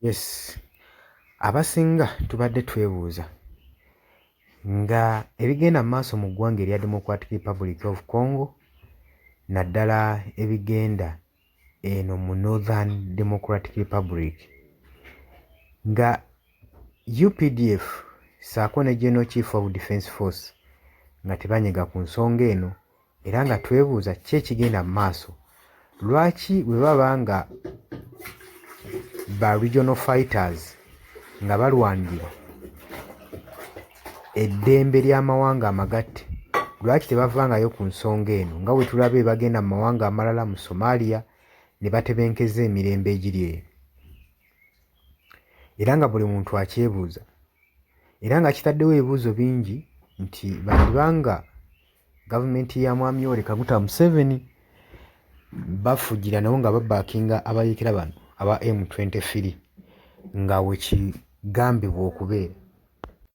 Yes, abasinga tubadde twebuuza nga ebigenda mu maaso mu ggwanga erya Democratic Republic of Congo naddala ebigenda eno mu Northern Democratic Republic nga UPDF ssaako ne General Chief of Defence Force nga tebanyega ku nsonga eno era nga twebuuza ki ekigenda mu maaso. Lwaki bwe baba nga ba regional fighters nga balwanirira eddembe ly'amawanga amagatte, lwaki tebavangayo ku nsonga eno nga bwe tulabe bagenda mu mawanga amalala mu Somalia ne batebenkeza emirembe egiri eyo? Era nga buli muntu akyebuuza era nga kitaddewo ebibuuzo bingi nti bandibanga gavumenti ya Mwami Yoweri Kaguta Museveni bafugira nabo nga babaakinga abayeekera bano aba M23 nga wekigambibwa okubeera.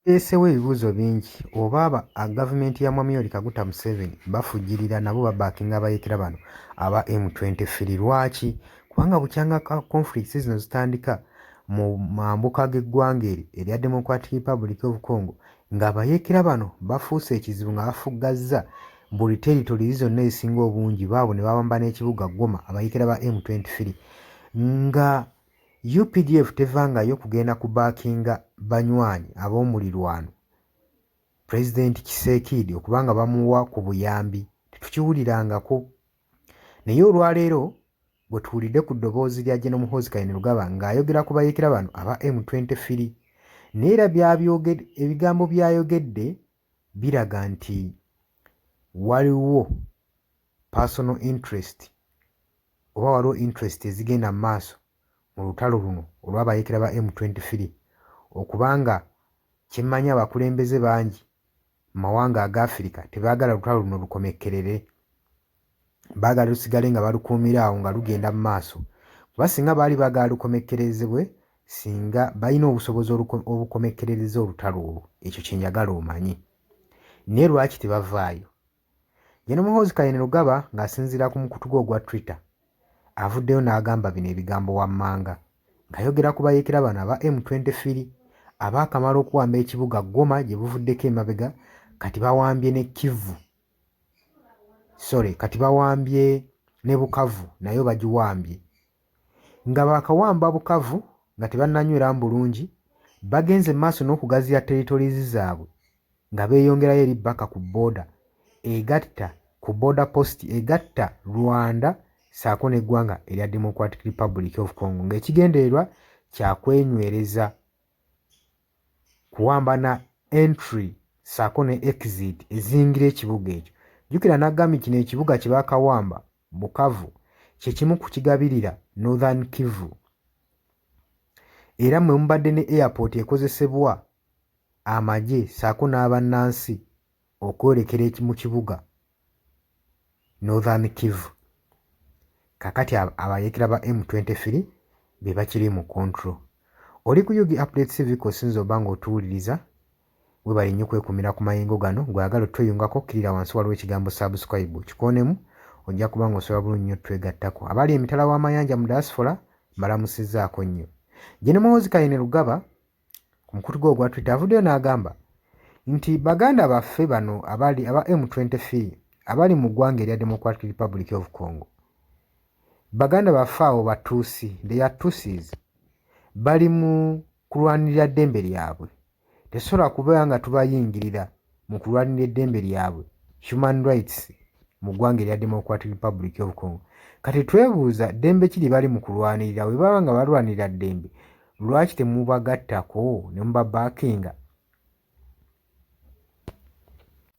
Eseewo ebibuuzo bingi oba gavumenti ya Mwami Yoweri Kaguta Museveni bafugirira nabo babaakinga abayeekera bano aba M23. Lwaki? Kubanga bukyanga conflicts zino zitandika mu mambuka g'eggwanga erya Democratic Republic of Congo ng'abayeekera bano bafuuse ekizibu nga bafuggazza buli territories zonna ezisinga obungi baabo ne bawamba n'ekibuga Goma abayeekera ba M23 nga UPDF tevangayo kugenda kubaakinga banywanyi ab'omulirwano President Tshisekedi okubanga bamuwa ku buyambi tetukiwulirangako. Naye olwaleero bwe tuwulidde ku ddoboozi lya General Muhoozi Kainerugaba ng'ayogera ku bayeekera bano aba M23 naye era ebigambo by'ayogedde biraga nti waliwo personal interest oba waliwo interest ezigenda mu maaso mu lutalo luno olw'abayeekera ba M23 okubanga kimmanyi abakulembeze bangi mu mawanga aga Afirika tebaagala lutalo luno lukomekkerere, baagala lusigale nga balukuumira awo nga lugenda mu maaso. Kuba singa baali baagala lukomekkerezebwe, singa balina obusobozi obukomekkerereza olutalo olwo, ekyo kye njagala omanyi. Naye lwaki tebavaayo? General Muhoozi Kainerugaba ng'asinziira ku mukutu gwe ogwa Twitter avuddeyo n'agamba bino ebigambo wammanga ng'ayogera ku bayeekera bano aba M23 abaakamala okuwamba ekibuga Goma gye buvuddeko emabega, kati bawambye ne Kivu. Kati bawambye ne Bukavu nayo bagiwambye. Nga baakawamba Bukavu nga tebannanyweramu bulungi, bagenze maaso n'okugaziya territories zaabwe nga beeyongerayo eri bbaka ku border egatta ku border post egatta Rwanda ssaako n'eggwanga erya Democratic Republic of Congo ng'ekigendererwa kyakwenywereza kuwamba na entry ssaako ne exit eziyingira ekibuga ekyo. Jjukira n'agambye kino ekibuga kye baakawamba Bukavu kye kimu ku kigabirira Northern Kivu era mwe mubadde ne airport ekozesebwa amagye ssaako n'abannansi okwolekera mu kibuga Northern Kivu. Kakati abayeekera ba M23 be bakiri mu control. Oli ku Yugi Updates TV kosinza oba ng'otuwuliriza, webale nnyo kwekumira ku mayengo gano. Gwagala tweyungako kkirira wansi waliwo ekigambo subscribe kikonemu, ojja kuba ng'osobola bulungi nnyo twegattako. Abali emitala w'amayanja mu diaspora mbalamusizzaako nnyo. General Muhoozi Kainerugaba ku mukutu gwe ogwa Twitter avuddeyo n'agamba nti baganda baffe bano aba M23 abali mu ggwanga erya Democratic Republic of Congo, baganda baffe abo batuusi, they are Tutsis, bali mu kulwanirira ddembe lyabwe. Tesobola kuba nga tubayingirira mu kulwanirira eddembe lyabwe, human rights, mu ggwanga erya Democratic Republic of Congo. Kati twebuuza ddembe kiri bali mu kulwanirira, bwe baba nga balwanirira ddembe, lwaki temubagattako ne mubabaakinga?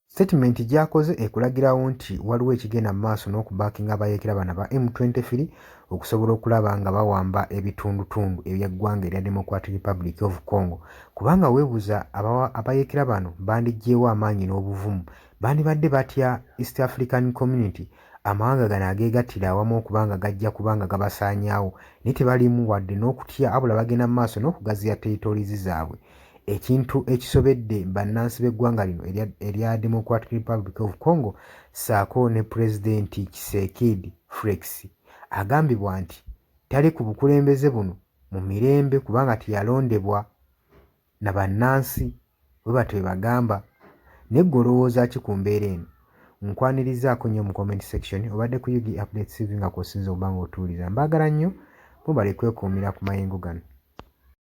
Statement gy'akoze ekulagirawo nti waliwo ekigenda mu maaso n'okubaakinga abayeekera bano aba M23 okusobola okulaba nga bawamba ebitundutundu eby'eggwanga erya Democratic Republic of Congo. Kubanga weebuuza abayeekera bano bandiggyeewo amaanyi n'obuvumu, bandibadde batya East African Community, amawanga gano ageegattira awamu okubanga gajja kubanga gabasaanyaawo, naye tebalimu wadde n'okutya, abula bagenda mu maaso n'okugaziya territories zaabwe. Ekintu ekisobedde bannansi b'eggwanga lino erya Democratic Republic of Congo ssaako ne Pulezidenti Tshisekedi Felix agambibwa nti tali ku bukulembeze buno mu mirembe kubanga teyalondebwa na bannansi bwe batyo bwe bagamba. Naye ggwe olowooza ki ku mbeera eno? Nkwanirizaako nnyo mu comment section. Obadde ku UG Updates TV nga kw'osinza okuba nga otuwulira. Mbaagala nnyo, mubale kwekuumira ku mayengo gano.